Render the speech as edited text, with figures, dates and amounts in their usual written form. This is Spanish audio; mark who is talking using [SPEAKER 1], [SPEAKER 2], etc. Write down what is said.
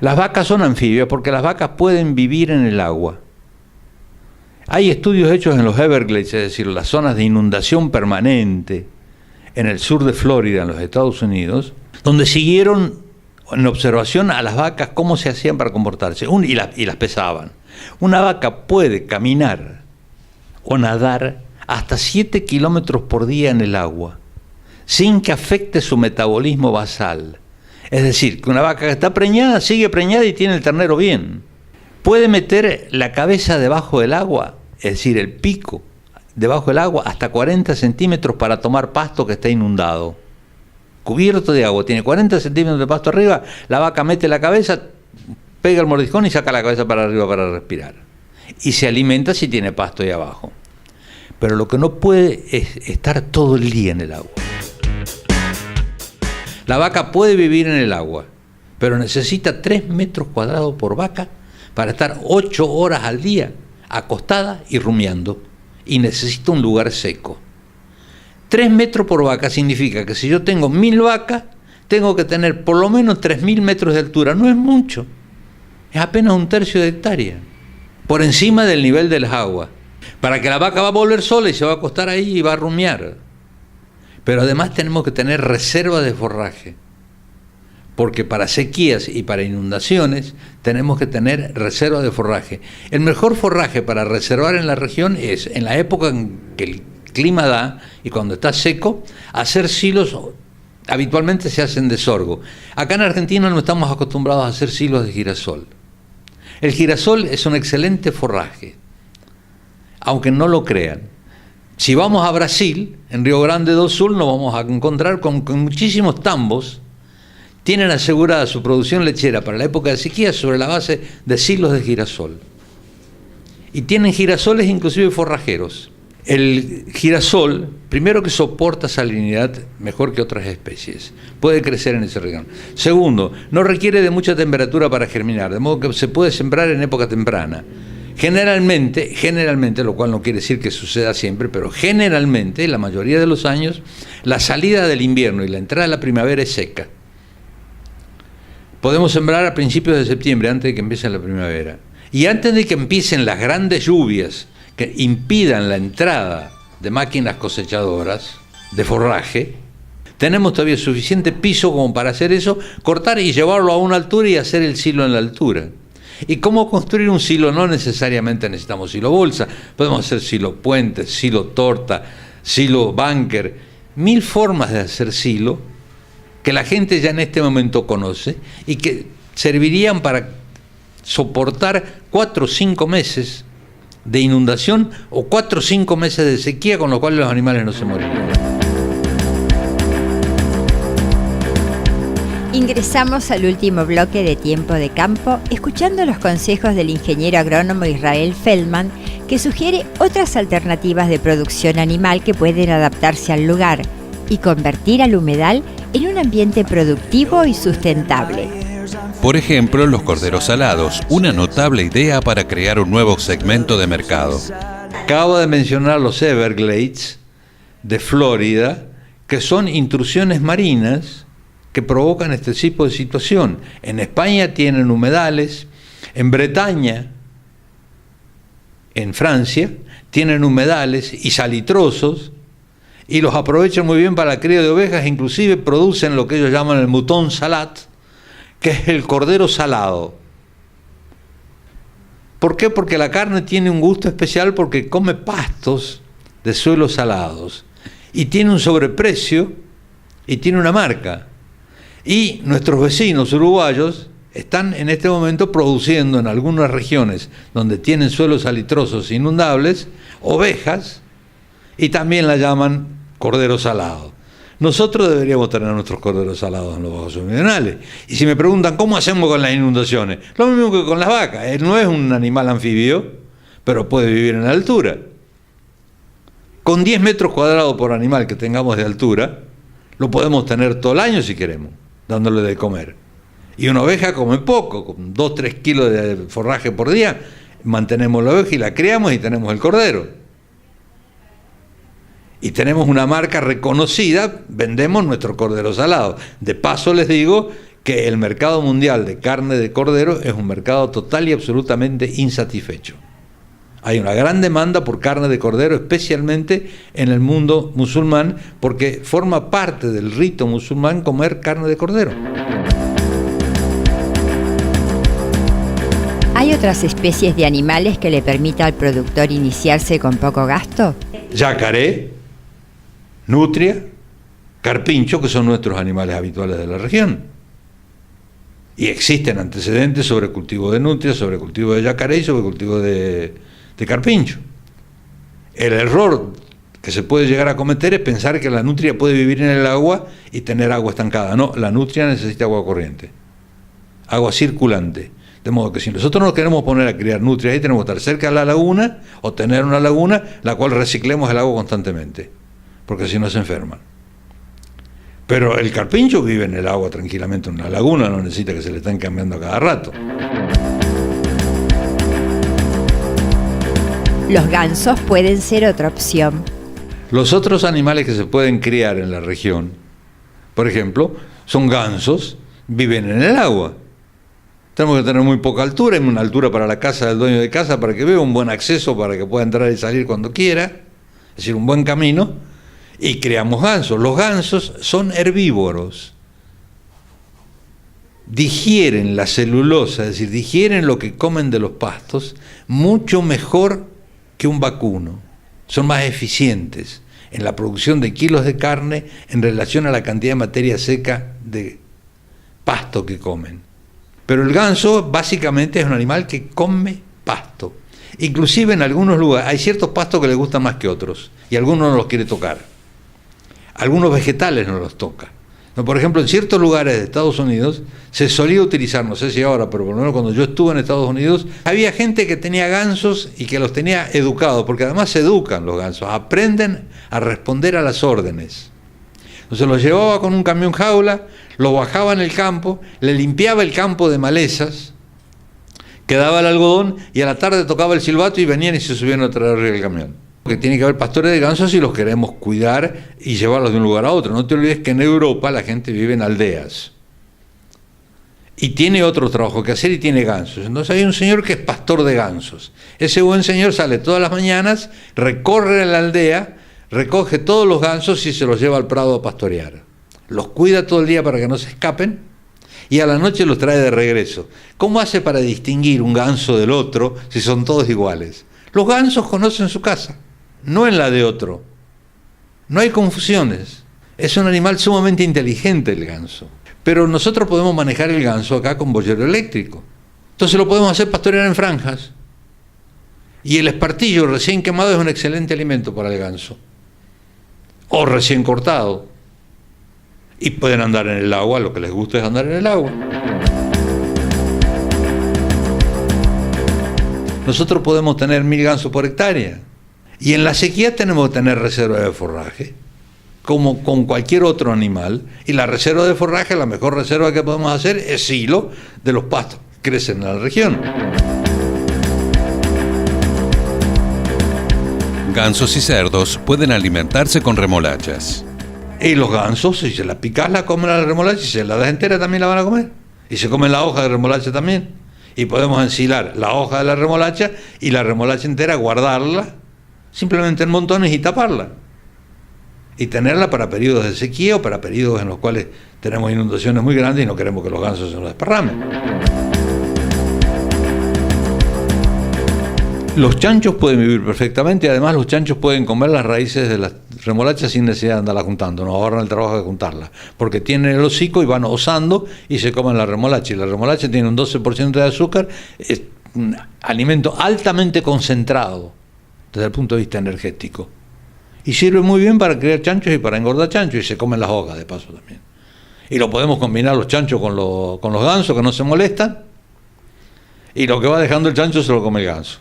[SPEAKER 1] Las vacas son anfibias porque las vacas pueden vivir en el agua. Hay estudios hechos en los Everglades, es decir, las zonas de inundación permanente en el sur de Florida, en los Estados Unidos, donde siguieron en observación a las vacas cómo se hacían para comportarse y las pesaban. Una vaca puede caminar o nadar hasta 7 kilómetros por día en el agua, sin que afecte su metabolismo basal. Es decir, que una vaca que está preñada sigue preñada y tiene el ternero bien. Puede meter la cabeza debajo del agua, es decir, el pico debajo del agua, hasta 40 centímetros para tomar pasto que está inundado. Cubierto de agua, tiene 40 centímetros de pasto arriba, la vaca mete la cabeza, pega el mordiscón y saca la cabeza para arriba para respirar. Y se alimenta si tiene pasto ahí abajo. Pero lo que no puede es estar todo el día en el agua. La vaca puede vivir en el agua, pero necesita 3 metros cuadrados por vaca para estar 8 horas al día acostada y rumiando. Y necesita un lugar seco. 3 metros por vaca significa que si yo tengo 1000 vacas, tengo que tener por lo menos 3000 metros de altura. No es mucho, es apenas 1/3 de hectárea, por encima del nivel de las aguas. Para que la vaca va a volver sola y se va a acostar ahí y va a rumiar. Pero además tenemos que tener reserva de forraje, porque para sequías y para inundaciones tenemos que tener reserva de forraje. El mejor forraje para reservar en la región es, en la época en que el clima da y cuando está seco, hacer silos. Habitualmente se hacen de sorgo. Acá en Argentina no estamos acostumbrados a hacer silos de girasol. El girasol es un excelente forraje, aunque no lo crean. Si vamos a Brasil, en Río Grande do Sul, nos vamos a encontrar con muchísimos tambos. Tienen asegurada su producción lechera para la época de sequía sobre la base de silos de girasol. Y tienen girasoles inclusive forrajeros. El girasol, primero que soporta salinidad mejor que otras especies, puede crecer en ese región. Segundo, no requiere de mucha temperatura para germinar, de modo que se puede sembrar en época temprana. Generalmente, lo cual no quiere decir que suceda siempre, pero generalmente, la mayoría de los años, la salida del invierno y la entrada de la primavera es seca. Podemos sembrar a principios de septiembre, antes de que empiece la primavera. Y antes de que empiecen las grandes lluvias que impidan la entrada de máquinas cosechadoras de forraje, tenemos todavía suficiente piso como para hacer eso, cortar y llevarlo a una altura y hacer el silo en la altura. ¿Y cómo construir un silo? No necesariamente necesitamos silo bolsa, podemos hacer silo puente, silo torta, silo bunker, 1000 formas de hacer silo que la gente ya en este momento conoce y que servirían para soportar 4 o 5 meses de inundación o 4 o 5 meses de sequía, con lo cual los animales no se morirían.
[SPEAKER 2] Ingresamos al último bloque de Tiempo de Campo, escuchando los consejos del ingeniero agrónomo Israel Feldman, que sugiere otras alternativas de producción animal que pueden adaptarse al lugar y convertir al humedal en un ambiente productivo y sustentable.
[SPEAKER 3] Por ejemplo, los corderos salados, una notable idea para crear un nuevo segmento de mercado.
[SPEAKER 1] Acabo de mencionar los Everglades de Florida, que son intrusiones marinas que provocan este tipo de situación. En España tienen humedales, en Bretaña, en Francia, tienen humedales y salitrosos, y los aprovechan muy bien para la cría de ovejas, inclusive producen lo que ellos llaman el mouton salat, que es el cordero salado. ¿Por qué? Porque la carne tiene un gusto especial porque come pastos de suelos salados, y tiene un sobreprecio, y tiene una marca. Y nuestros vecinos uruguayos están en este momento produciendo en algunas regiones donde tienen suelos salitrosos inundables, ovejas, y también la llaman cordero salado. Nosotros deberíamos tener nuestros corderos salados en los bajos meridionales. Y si me preguntan cómo hacemos con las inundaciones, lo mismo que con las vacas. Él no es un animal anfibio, pero puede vivir en altura. Con 10 metros cuadrados por animal que tengamos de altura, lo podemos tener todo el año si queremos, dándole de comer. Y una oveja come poco, con 2-3 kilos de forraje por día, mantenemos la oveja y la criamos y tenemos el cordero. Y tenemos una marca reconocida, vendemos nuestro cordero salado. De paso les digo que el mercado mundial de carne de cordero es un mercado total y absolutamente insatisfecho. Hay una gran demanda por carne de cordero, especialmente en el mundo musulmán, porque forma parte del rito musulmán comer carne de cordero.
[SPEAKER 2] ¿Hay otras especies de animales que le permita al productor iniciarse con poco gasto?
[SPEAKER 1] Yacaré, nutria, carpincho, que son nuestros animales habituales de la región. Y existen antecedentes sobre cultivo de nutria, sobre cultivo de yacaré y sobre cultivo de carpincho. El error que se puede llegar a cometer es pensar que la nutria puede vivir en el agua y tener agua estancada. No, la nutria necesita agua corriente, agua circulante. De modo que si nosotros nos queremos poner a criar nutrias, ahí tenemos que estar cerca de la laguna o tener una laguna la cual reciclemos el agua constantemente, porque si no se enferman. Pero el carpincho vive en el agua tranquilamente en una laguna, no necesita que se le estén cambiando a cada rato.
[SPEAKER 2] Los gansos pueden ser otra opción.
[SPEAKER 1] Los otros animales que se pueden criar en la región, por ejemplo, son gansos, viven en el agua. Tenemos que tener muy poca altura, hay una altura para la casa del dueño de casa para que vea un buen acceso, para que pueda entrar y salir cuando quiera, es decir, un buen camino, y criamos gansos. Los gansos son herbívoros, digieren la celulosa, es decir, digieren lo que comen de los pastos mucho mejor que un vacuno. Son más eficientes en la producción de kilos de carne en relación a la cantidad de materia seca de pasto que comen. Pero el ganso básicamente es un animal que come pasto. Inclusive en algunos lugares hay ciertos pastos que le gustan más que otros y algunos no los quiere tocar. Algunos vegetales no los toca. Por ejemplo, en ciertos lugares de Estados Unidos se solía utilizar, no sé si ahora, pero por lo menos cuando yo estuve en Estados Unidos, había gente que tenía gansos y que los tenía educados, porque además se educan los gansos, aprenden a responder a las órdenes. Entonces los llevaba con un camión jaula, lo bajaba en el campo, le limpiaba el campo de malezas, quedaba el algodón y a la tarde tocaba el silbato y venían y se subían a traer el camión. Porque tiene que haber pastores de gansos si los queremos cuidar y llevarlos de un lugar a otro. No te olvides que en Europa la gente vive en aldeas y tiene otro trabajo que hacer y tiene gansos. Entonces hay un señor que es pastor de gansos. Ese buen señor sale todas las mañanas, recorre la aldea, recoge todos los gansos y se los lleva al prado a pastorear. Los cuida todo el día para que no se escapen y a la noche los trae de regreso. ¿Cómo hace para distinguir un ganso del otro si son todos iguales? Los gansos conocen su casa, no en la de otro. No hay confusiones. Es un animal sumamente inteligente el ganso. Pero nosotros podemos manejar el ganso acá con boyero eléctrico. Entonces lo podemos hacer pastorear en franjas. Y el espartillo recién quemado es un excelente alimento para el ganso. O recién cortado. Y pueden andar en el agua, lo que les gusta es andar en el agua. Nosotros podemos tener 1000 gansos por hectárea. Y en la sequía tenemos que tener reserva de forraje, como con cualquier otro animal. Y la reserva de forraje, la mejor reserva que podemos hacer es hilo de los pastos que crecen en la región.
[SPEAKER 3] Gansos y cerdos pueden alimentarse con remolachas.
[SPEAKER 1] Y los gansos, si se la picás, la comen a la remolacha, y si se la das entera también la van a comer. Y se comen la hoja de remolacha también. Y podemos ensilar la hoja de la remolacha y la remolacha entera, guardarla simplemente en montones y taparla. Y tenerla para periodos de sequía o para periodos en los cuales tenemos inundaciones muy grandes y no queremos que los gansos se nos desparramen. Los chanchos pueden vivir perfectamente y además los chanchos pueden comer las raíces de las remolachas sin necesidad de andarlas juntando, no ahorran el trabajo de juntarlas, porque tienen el hocico y van osando y se comen la remolacha, y la remolacha tiene un 12% de azúcar, es un alimento altamente concentrado desde el punto de vista energético, y sirve muy bien para criar chanchos y para engordar chanchos, y se comen las hojas de paso también. Y lo podemos combinar los chanchos con los gansos, que no se molestan, y lo que va dejando el chancho se lo come el ganso.